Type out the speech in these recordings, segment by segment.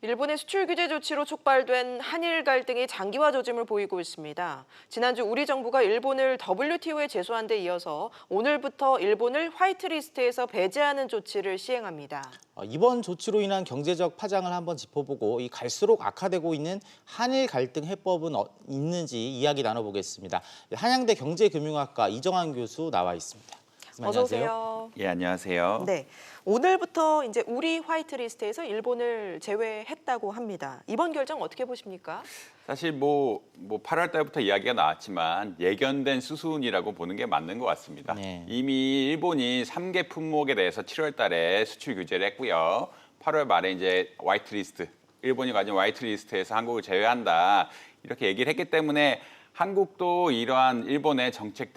일본의 수출 규제 조치로 촉발된 한일 갈등이 장기화 조짐을 보이고 있습니다. 지난주 우리 정부가 일본을 WTO에 제소한 데 이어서 오늘부터 일본을 화이트리스트에서 배제하는 조치를 시행합니다. 이번 조치로 인한 경제적 파장을 한번 짚어보고 이 갈수록 악화되고 있는 한일 갈등 해법은 있는지 이야기 나눠보겠습니다. 한양대 경제금융학과 이정환 교수 나와 있습니다. 어서 오세요. 예, 안녕하세요. 네, 오늘부터 이제 우리 화이트리스트에서 일본을 제외했다고 합니다. 이번 결정 어떻게 보십니까? 사실 8월 달부터 이야기가 나왔지만 예견된 수순이라고 보는 게 맞는 것 같습니다. 네. 이미 일본이 3개 품목에 대해서 7월 달에 수출 규제를 했고요. 8월 말에 이제 화이트리스트, 일본이 가진 화이트리스트에서 한국을 제외한다 이렇게 얘기를 했기 때문에 한국도 이러한 일본의 정책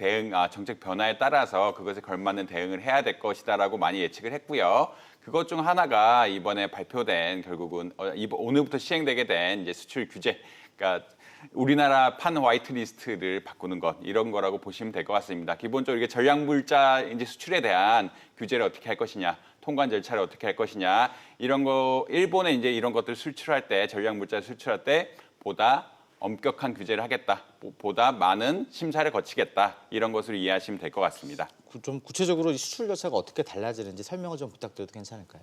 변화에 따라서 그것에 걸맞는 대응을 해야 될 것이다라고 많이 예측을 했고요. 그것 중 하나가 이번에 발표된 결국은 오늘부터 시행되게 된 이제 수출 규제, 그러니까 우리나라 판 화이트리스트를 바꾸는 것 이런 거라고 보시면 될 것 같습니다. 기본적으로 이게 전략물자 이제 수출에 대한 규제를 어떻게 할 것이냐, 통관 절차를 어떻게 할 것이냐 이런 거 일본에 이제 이런 것들 수출할 때 전략물자 수출할 때 보다 엄격한 규제를 하겠다, 보다 많은 심사를 거치겠다 이런 것으로 이해하시면 될 것 같습니다. 좀 구체적으로 수출 절차가 어떻게 달라지는지 설명을 좀 부탁드려도 괜찮을까요?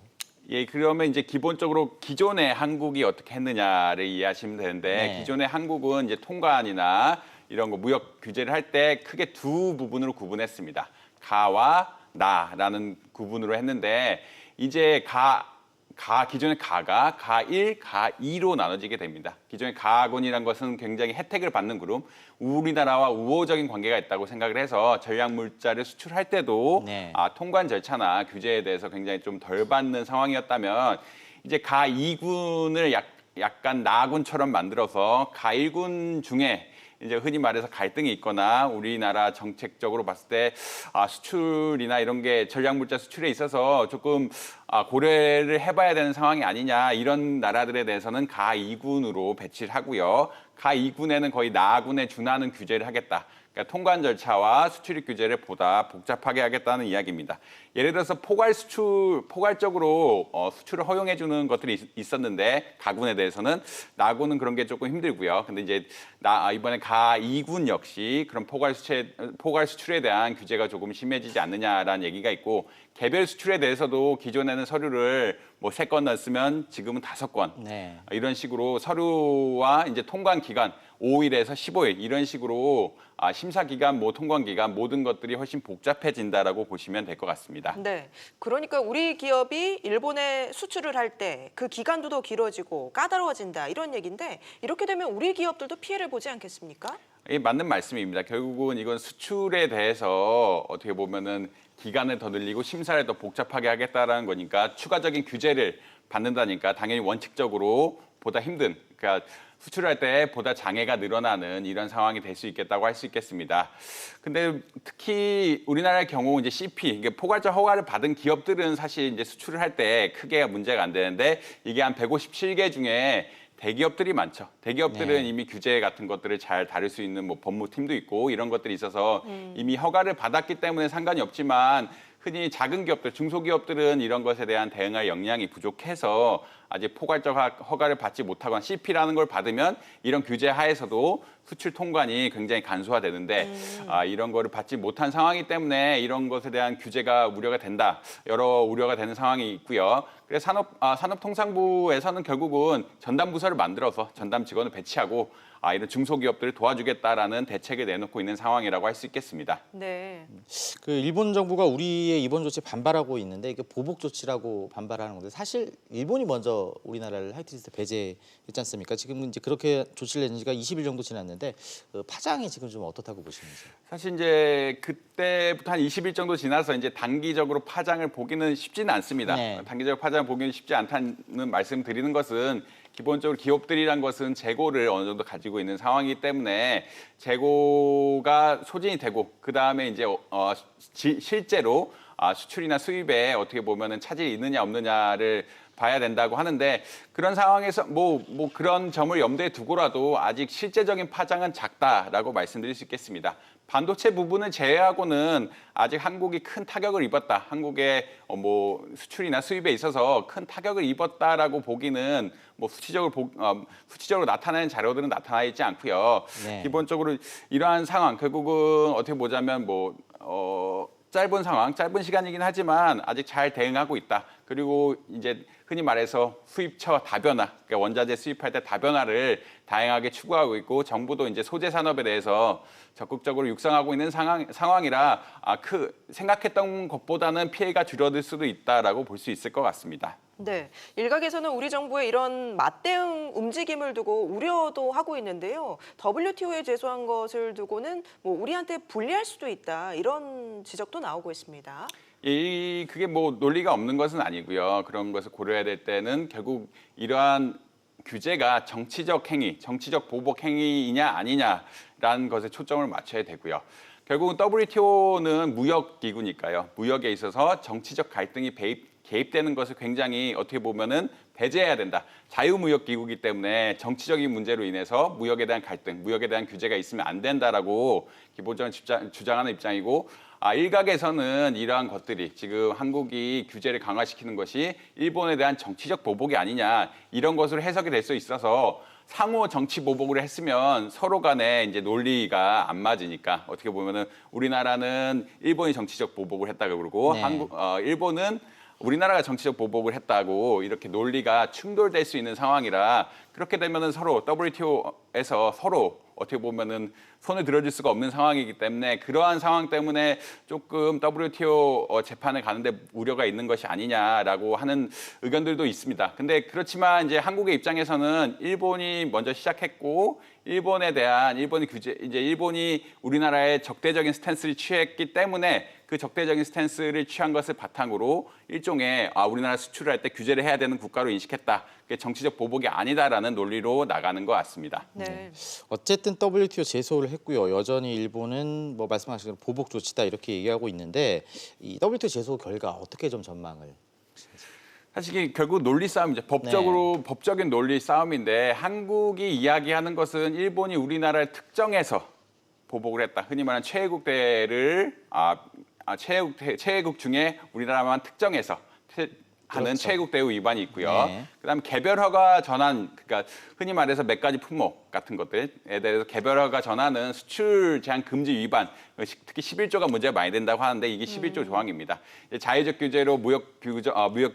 예, 그러면 이제 기본적으로 기존의 한국이 어떻게 했느냐를 이해하시면 되는데 네. 기존의 한국은 이제 통관이나 이런 거 무역 규제를 할 때 크게 두 부분으로 구분했습니다. 가와 나라는 구분으로 했는데 이제 기존의 가가 가1, 가2로 나눠지게 됩니다. 기존의 가군이란 것은 굉장히 혜택을 받는 그룹, 우리나라와 우호적인 관계가 있다고 생각을 해서 전략물자를 수출할 때도 네. 통관 절차나 규제에 대해서 굉장히 좀 덜 받는 상황이었다면 이제 가2군을 약간 나군처럼 만들어서 가1군 중에 이제 흔히 말해서 갈등이 있거나 우리나라 정책적으로 봤을 때 수출이나 이런 게 전략물자 수출에 있어서 조금 고려를 해봐야 되는 상황이 아니냐 이런 나라들에 대해서는 가2군으로 배치를 하고요. 가2군에는 거의 나군에 준하는 규제를 하겠다. 그러니까 통관 절차와 수출입 규제를 보다 복잡하게 하겠다는 이야기입니다. 예를 들어서 포괄적으로 수출을 허용해 주는 것들이 있었는데 가군에 대해서는 나군은 그런 게 조금 힘들고요. 근데 이제 이번에 가2군 역시 그런 포괄 수출에 대한 규제가 조금 심해지지 않느냐라는 얘기가 있고 개별 수출에 대해서도 기존에는 서류를 3건 넣었으면 지금은 5건 네. 이런 식으로 서류와 이제 통관 기간 5일에서 15일 이런 식으로 심사 기간, 통관 기간 모든 것들이 훨씬 복잡해진다라고 보시면 될 것 같습니다. 네, 그러니까 우리 기업이 일본에 수출을 할 때 그 기간도 더 길어지고 까다로워진다 이런 얘기인데 이렇게 되면 우리 기업들도 피해를 보지 않겠습니까? 예, 맞는 말씀입니다. 결국은 이건 수출에 대해서 어떻게 보면은 기간을 더 늘리고 심사를 더 복잡하게 하겠다라는 거니까 추가적인 규제를 받는다니까 당연히 원칙적으로 보다 힘든, 그러니까 수출할 때 보다 장애가 늘어나는 이런 상황이 될 수 있겠다고 할 수 있겠습니다. 근데 특히 우리나라의 경우 이제 CP, 이게 포괄적 허가를 받은 기업들은 사실 이제 수출을 할 때 크게 문제가 안 되는데 이게 한 157개 중에 대기업들이 많죠. 대기업들은 네. 이미 규제 같은 것들을 잘 다룰 수 있는 법무팀도 있고 이런 것들이 있어서 이미 허가를 받았기 때문에 상관이 없지만 흔히 작은 기업들, 중소기업들은 이런 것에 대한 대응할 역량이 부족해서 아직 포괄적 허가를 받지 못하거나 CP라는 걸 받으면 이런 규제 하에서도 수출 통관이 굉장히 간소화되는데 이런 거를 받지 못한 상황이기 때문에 이런 것에 대한 규제가 우려가 된다. 여러 우려가 되는 상황이 있고요. 그래서 산업통상부에서는 결국은 전담 부서를 만들어서 전담 직원을 배치하고 이런 중소기업들을 도와주겠다라는 대책을 내놓고 있는 상황이라고 할 수 있겠습니다. 네. 그 일본 정부가 우리의 이번 조치에 반발하고 있는데 이게 보복 조치라고 반발하는 건데 사실 일본이 먼저 우리나라를 화이트리스트 배제했지 않습니까? 지금 이제 그렇게 조치를 낸 지가 20일 정도 지났는데 파장이 지금 좀 어떻다고 보시는지? 사실 이제 그때부터 한 20일 정도 지나서 이제 단기적으로 파장을 보기는 쉽지는 않습니다. 네. 단기적으로 파장을 보기는 쉽지 않다는 말씀 드리는 것은 기본적으로 기업들이란 것은 재고를 어느 정도 가지고 있는 상황이기 때문에 재고가 소진이 되고 그 다음에 이제 실제로 수출이나 수입에 어떻게 보면은 차질이 있느냐 없느냐를 봐야 된다고 하는데 그런 상황에서 그런 점을 염두에 두고라도 아직 실제적인 파장은 작다라고 말씀드릴 수 있겠습니다. 반도체 부분을 제외하고는 아직 한국이 큰 타격을 입었다. 한국의 뭐 수출이나 수입에 있어서 큰 타격을 입었다라고 보기는 뭐 수치적으로 나타나는 자료들은 나타나 있지 않고요. 네. 기본적으로 이러한 상황 결국은 어떻게 보자면 짧은 상황, 짧은 시간이긴 하지만 아직 잘 대응하고 있다. 그리고 이제 흔히 말해서 수입처 다변화, 그러니까 원자재 수입할 때 다변화를 다양하게 추구하고 있고 정부도 이제 소재 산업에 대해서 적극적으로 육성하고 있는 상황이라 생각했던 것보다는 피해가 줄어들 수도 있다라고 볼 수 있을 것 같습니다. 네, 일각에서는 우리 정부의 이런 맞대응 움직임을 두고 우려도 하고 있는데요. WTO에 제소한 것을 두고는 뭐 우리한테 불리할 수도 있다 이런 지적도 나오고 있습니다. 그게 뭐 논리가 없는 것은 아니고요. 그런 것을 고려해야 될 때는 결국 이러한 규제가 정치적 행위, 정치적 보복 행위이냐 아니냐라는 것에 초점을 맞춰야 되고요. 결국은 WTO는 무역 기구니까요. 무역에 있어서 정치적 갈등이 개입되는 것을 굉장히 어떻게 보면은 배제해야 된다. 자유무역 기구이기 때문에 정치적인 문제로 인해서 무역에 대한 갈등, 무역에 대한 규제가 있으면 안 된다라고 기본적으로 주장하는 입장이고, 일각에서는 이러한 것들이 지금 한국이 규제를 강화시키는 것이 일본에 대한 정치적 보복이 아니냐 이런 것으로 해석이 될 수 있어서 상호 정치 보복을 했으면 서로 간에 이제 논리가 안 맞으니까 어떻게 보면은 우리나라는 일본이 정치적 보복을 했다고 그러고 네. 일본은 우리나라가 정치적 보복을 했다고 이렇게 논리가 충돌될 수 있는 상황이라 그렇게 되면은 서로 WTO에서 서로 어떻게 보면은 손을 들어줄 수가 없는 상황이기 때문에 그러한 상황 때문에 조금 WTO 재판에 가는데 우려가 있는 것이 아니냐라고 하는 의견들도 있습니다. 근데 그렇지만 이제 한국의 입장에서는 일본이 먼저 시작했고 일본이 일본이 우리나라에 적대적인 스탠스를 취했기 때문에 그 적대적인 스탠스를 취한 것을 바탕으로 일종의 우리나라 수출을 할 때 규제를 해야 되는 국가로 인식했다. 그게 정치적 보복이 아니다라는 논리로 나가는 것 같습니다. 네. 어쨌든 WTO 제소를 했고요. 여전히 일본은 뭐 말씀하신 대로 보복 조치다 이렇게 얘기하고 있는데 이 WTO 제소 결과 어떻게 좀 전망을? 사실 이게 결국 논리 싸움이죠. 법적인 논리 싸움인데 한국이 이야기하는 것은 일본이 우리나라를 특정해서 보복을 했다. 흔히 말하는 최애국대를 최애국 중에 우리나라만 특정해서 하는 그렇죠. 최애국 대우 위반이 있고요. 네. 그다음 개별 허가 전환, 그러니까 흔히 말해서 몇 가지 품목 같은 것들에 대해서 개별 허가 전환은 수출 제한 금지 위반, 특히 11조가 문제가 많이 된다고 하는데 이게 11조 조항입니다. 자의적 규제로 무역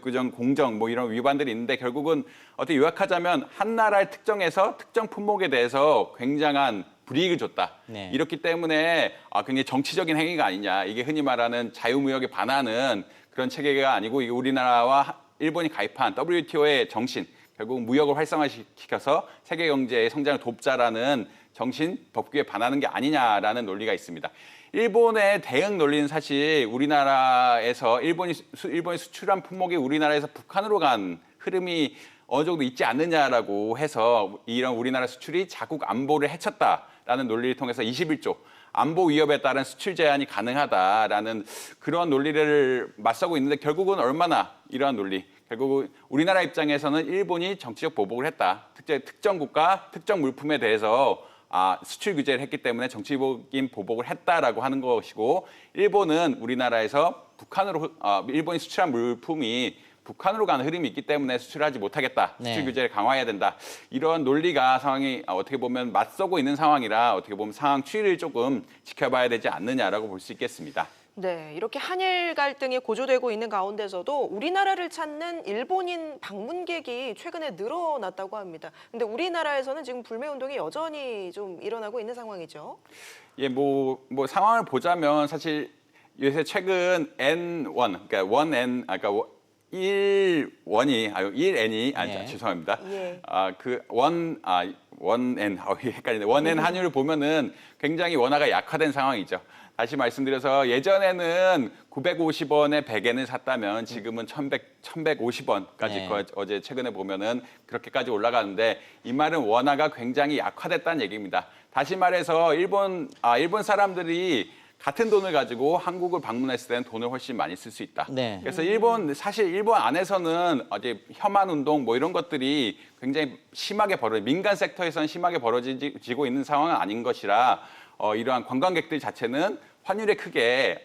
규정 공정 뭐 이런 위반들이 있는데 결국은 어떻게 요약하자면 한 나라를 특정해서 특정 품목에 대해서 굉장한 불이익을 줬다. 네. 이렇기 때문에 굉장히 정치적인 행위가 아니냐. 이게 흔히 말하는 자유무역에 반하는 그런 체계가 아니고 이게 우리나라와 일본이 가입한 WTO의 정신, 결국 무역을 활성화시켜서 세계 경제의 성장을 돕자라는 정신, 법규에 반하는 게 아니냐라는 논리가 있습니다. 일본의 대응 논리는 사실 우리나라에서 일본이 수출한 품목이 우리나라에서 북한으로 간 흐름이 어느 정도 있지 않느냐라고 해서 이런 우리나라 수출이 자국 안보를 해쳤다라는 논리를 통해서 21조 안보 위협에 따른 수출 제한이 가능하다라는 그런 논리를 맞서고 있는데 결국은 얼마나 이러한 논리, 결국은 우리나라 입장에서는 일본이 정치적 보복을 했다. 특정 국가, 특정 물품에 대해서 수출 규제를 했기 때문에 정치적인 보복을 했다라고 하는 것이고 일본은 우리나라에서 일본이 수출한 물품이 북한으로 가는 흐름이 있기 때문에 수출하지 못하겠다. 수출 네. 규제를 강화해야 된다. 이런 논리가 상황이 어떻게 보면 맞서고 있는 상황이라 어떻게 보면 상황 추이를 조금 지켜봐야 되지 않느냐라고 볼 수 있겠습니다. 네, 이렇게 한일 갈등이 고조되고 있는 가운데서도 우리나라를 찾는 일본인 방문객이 최근에 늘어났다고 합니다. 근데 우리나라에서는 지금 불매 운동이 여전히 좀 일어나고 있는 상황이죠. 예, 뭐 상황을 보자면 사실 요새 최근 N1, 그러니까 1N, 그러니까 1N이 네. 죄송합니다. 예. 원N 헷갈리네. 원N 한율을 보면은 굉장히 원화가 약화된 상황이죠. 다시 말씀드려서 예전에는 950원에 100엔을 샀다면 지금은 1150원까지 네. 어제 최근에 보면은 그렇게까지 올라가는데 이 말은 원화가 굉장히 약화됐다는 얘기입니다. 다시 말해서 일본 사람들이 같은 돈을 가지고 한국을 방문했을 때는 돈을 훨씬 많이 쓸 수 있다. 네. 그래서 사실 일본 안에서는 어제 혐한 운동 뭐 이런 것들이 굉장히 민간 섹터에서는 심하게 벌어지고 있는 상황은 아닌 것이라 이러한 관광객들 자체는 환율에 크게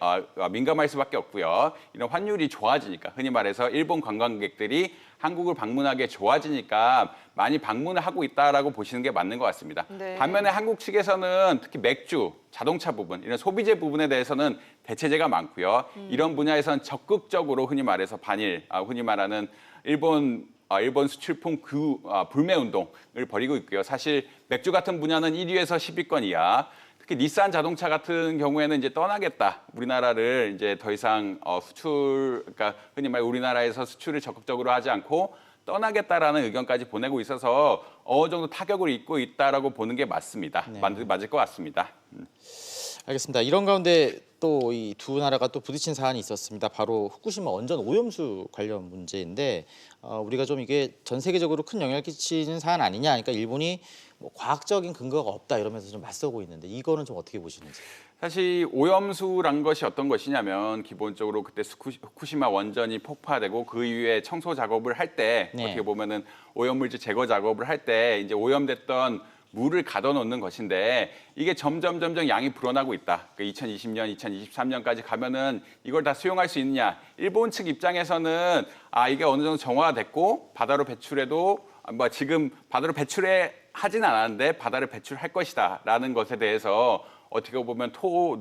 민감할 수밖에 없고요. 이런 환율이 좋아지니까 흔히 말해서 일본 관광객들이 한국을 방문하게 좋아지니까 많이 방문을 하고 있다라고 보시는 게 맞는 것 같습니다. 네. 반면에 한국 측에서는 특히 맥주, 자동차 부분, 이런 소비재 부분에 대해서는 대체재가 많고요. 이런 분야에서는 적극적으로 흔히 말해서 반일, 흔히 말하는 일본 수출품 불매 운동을 벌이고 있고요. 사실 맥주 같은 분야는 1위에서 10위권 이하. 특히 닛산 자동차 같은 경우에는 이제 떠나겠다. 우리나라를 이제 더 이상 그러니까 흔히 말 우리나라에서 수출을 적극적으로 하지 않고 떠나겠다라는 의견까지 보내고 있어서 어느 정도 타격을 입고 있다라고 보는 게 맞습니다. 네. 맞을 것 같습니다. 알겠습니다. 이런 가운데 또 이 두 나라가 또 부딪힌 사안이 있었습니다. 바로 후쿠시마 원전 오염수 관련 문제인데 우리가 좀 이게 전 세계적으로 큰 영향을 끼치는 사안 아니냐. 그러니까 일본이 뭐 과학적인 근거가 없다 이러면서 좀 맞서고 있는데 이거는 좀 어떻게 보시는지. 사실 오염수란 것이 어떤 것이냐면 기본적으로 그때 후쿠시마 원전이 폭파되고 그 이후에 청소 작업을 할 때 네. 어떻게 보면은 오염물질 제거 작업을 할 때 이제 오염됐던 물을 가둬놓는 것인데 이게 점점 양이 불어나고 있다. 그 2020년, 2023년까지 가면은 이걸 다 수용할 수 있느냐? 일본 측 입장에서는 이게 어느 정도 정화가 됐고 바다로 배출해도 지금 바다로 하진 않았는데 바다를 배출할 것이다라는 것에 대해서 어떻게 보면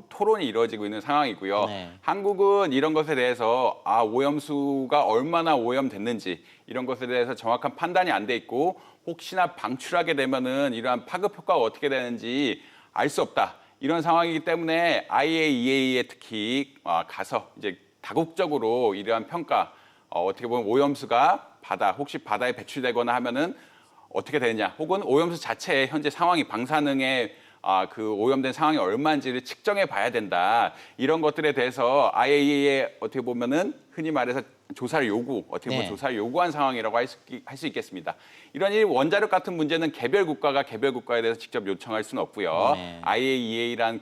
토론이 이루어지고 있는 상황이고요. 네. 한국은 이런 것에 대해서 오염수가 얼마나 오염됐는지 이런 것에 대해서 정확한 판단이 안 돼 있고 혹시나 방출하게 되면은 이러한 파급 효과가 어떻게 되는지 알 수 없다. 이런 상황이기 때문에 IAEA에 특히 가서 이제 다국적으로 이러한 평가 어떻게 보면 오염수가 혹시 바다에 배출되거나 하면은 어떻게 되느냐, 혹은 오염수 자체의 현재 상황이 방사능의 그 오염된 상황이 얼마인지를 측정해 봐야 된다. 이런 것들에 대해서 IAEA에 어떻게 보면은 흔히 말해서 조사를 조사를 요구한 상황이라고 할 수 있겠습니다. 이런 원자력 같은 문제는 개별 국가가 개별 국가에 대해서 직접 요청할 수는 없고요. 네. IAEA라는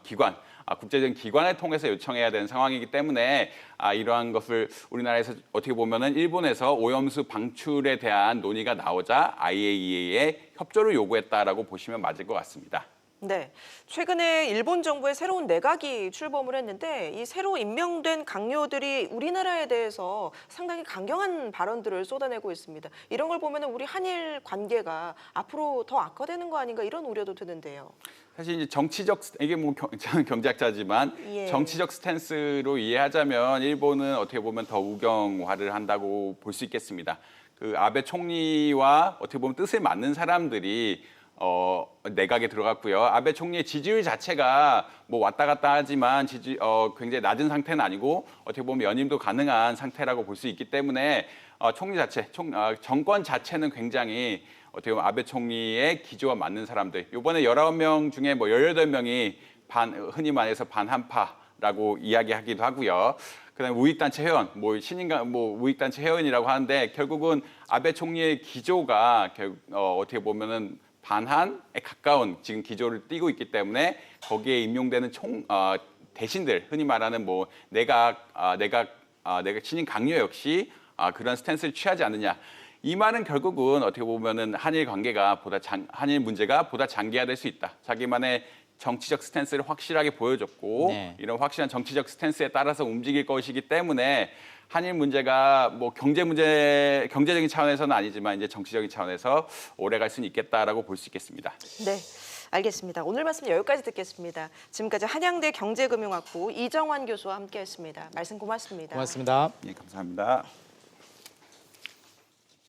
기관, 국제적인 기관을 통해서 요청해야 되는 상황이기 때문에 이러한 것을 우리나라에서 어떻게 보면은 일본에서 오염수 방출에 대한 논의가 나오자 IAEA에 협조를 요구했다라고 보시면 맞을 것 같습니다. 네, 최근에 일본 정부의 새로운 내각이 출범을 했는데 이 새로 임명된 강요들이 우리나라에 대해서 상당히 강경한 발언들을 쏟아내고 있습니다. 이런 걸 보면 우리 한일 관계가 앞으로 더 악화되는 거 아닌가 이런 우려도 드는데요. 사실 이제 이게 저는 경제학자지만 예. 정치적 스탠스로 이해하자면 일본은 어떻게 보면 더 우경화를 한다고 볼 수 있겠습니다. 그 아베 총리와 어떻게 보면 뜻을 맞는 사람들이 내각에 들어갔고요. 아베 총리의 지지율 자체가 뭐 왔다 갔다 하지만 굉장히 낮은 상태는 아니고 어떻게 보면 연임도 가능한 상태라고 볼 수 있기 때문에 정권 자체는 굉장히 어떻게 보면 아베 총리의 기조와 맞는 사람들. 이번에 19명 중에 뭐 18명이 흔히 말해서 반한파라고 이야기하기도 하고요. 그다음에 우익단체 회원, 우익단체 회원이라고 하는데 결국은 아베 총리의 기조가 어떻게 보면은 반한에 가까운 지금 기조를 띠고 있기 때문에 거기에 임용되는 대신들, 흔히 말하는 뭐 내각 신임 강요 역시 그런 스탠스를 취하지 않느냐. 이 말은 결국은 어떻게 보면은 한일 문제가 보다 장기화될 수 있다. 자기만의 정치적 스탠스를 확실하게 보여줬고 네. 이런 확실한 정치적 스탠스에 따라서 움직일 것이기 때문에 한일 문제가 뭐 경제적인 차원에서는 아니지만 이제 정치적인 차원에서 오래 갈 수는 있겠다라고 볼 수 있겠습니다. 네, 알겠습니다. 오늘 말씀 여기까지 듣겠습니다. 지금까지 한양대 경제금융학부 이정환 교수와 함께했습니다. 말씀 고맙습니다. 고맙습니다. 예, 감사합니다.